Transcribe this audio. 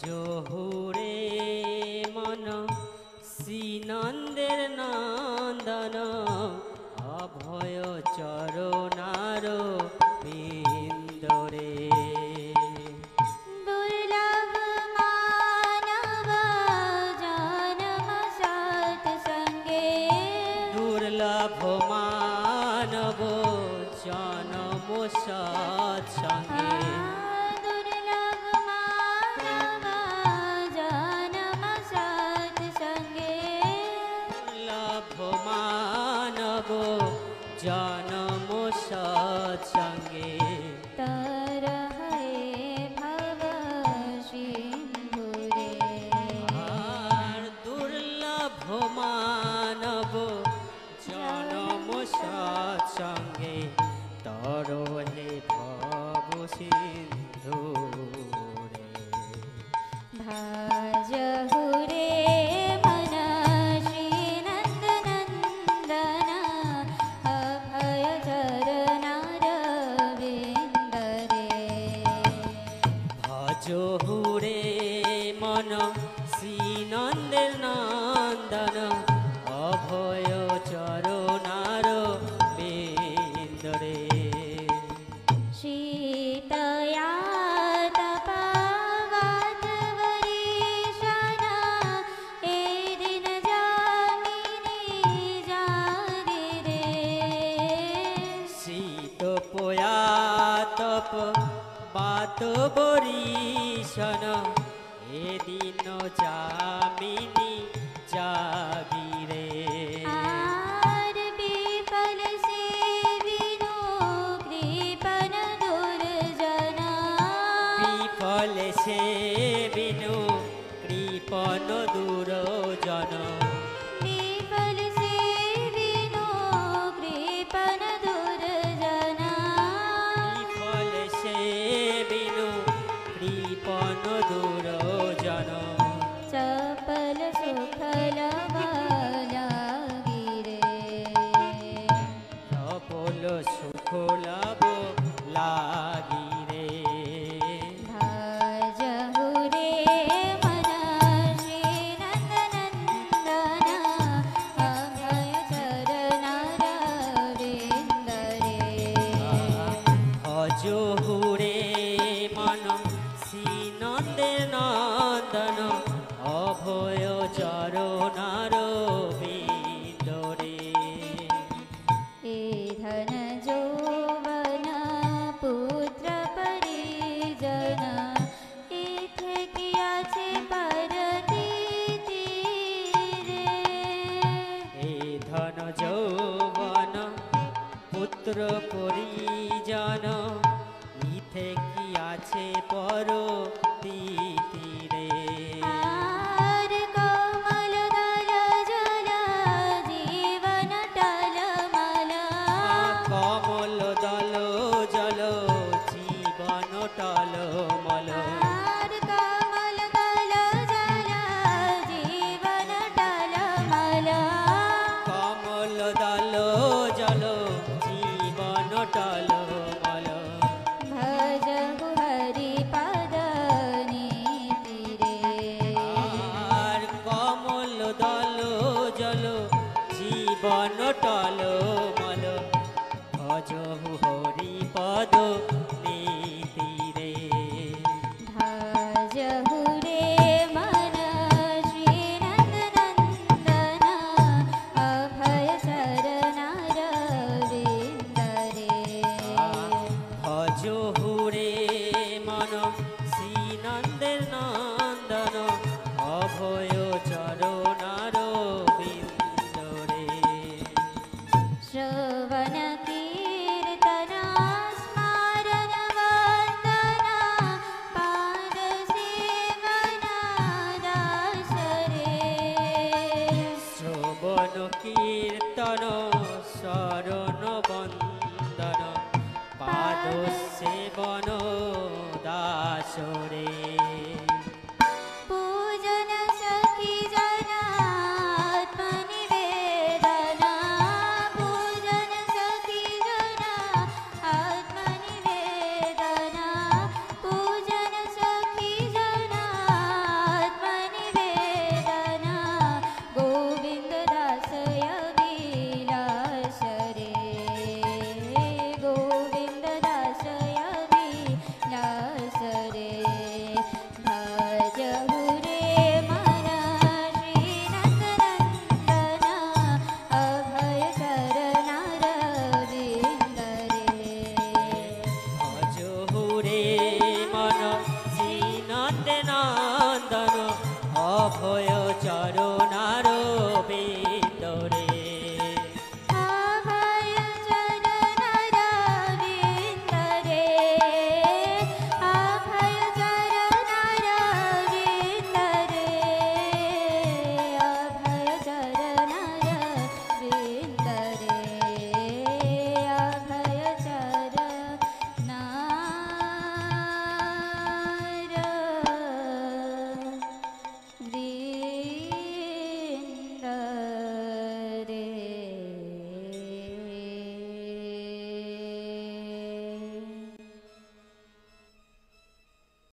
জহুরে মন শ্রীনন্দের নন্দন অভয় চরণার বিন্দরে দুর্লভ মানব জনম সৎসঙ্গে দুর্লভ মানব জনম সৎসঙ্গে जन्म सत्संगे तरहे भव सिंधुरे दुर्लभ मानव जन्म सत्संगे तरहे भव सिंधुरे भजहुरे জহুরে মন শ্রীনন্দের নন্দন অভয় চরণার বিন্দরে শীতয়া তপবত বরিশন এদিন জামিনী জারি রে শীত পোয়া তপ বাত বরিশন এদিন জামিনী জাগিরে আর বিফল সেবিনো কৃপণ দুর্জন বিফল সেবিনো কৃপণ দুর্জন বিফল সেবিনো কৃপণ দুর্জন বিফল সেবিনো কৃপণ দুর্জন চপল সুফল লাগিরে সফল সুখ লাভ লাগিরে ভজহুরে মন শ্রীনন্দনন্দন অভয় চরণার বিন্দরে ভজহুরে মন শ্রীনন্দের নন্দন অভয় চরণার বিন্দরে এ ধন যৌবন পুত্র পরিজন ইথে কি আছে পরতীতি রে এ ধন যৌবন পুত্র পরিজন ইথে কি আছে পরতীতিরে আর কমল দল জল জীবন টলমল কমল দল জল জীবন টলমল আর কমল দল জল জীবন টলমল কমল দল জল জীবন টলমল ভজহু হরি পদ নীতিরে আর কমল দল জল জীবন টলমল ভজহু হরি পদ নীতিরে ভজহুরে মন শ্রীনন্দনন্দন অভয় চরণার বিন্দরে ভজহুরে মন শ্রীনন্দের নন্দন অভয় চরণার বিন্দরে হয়ে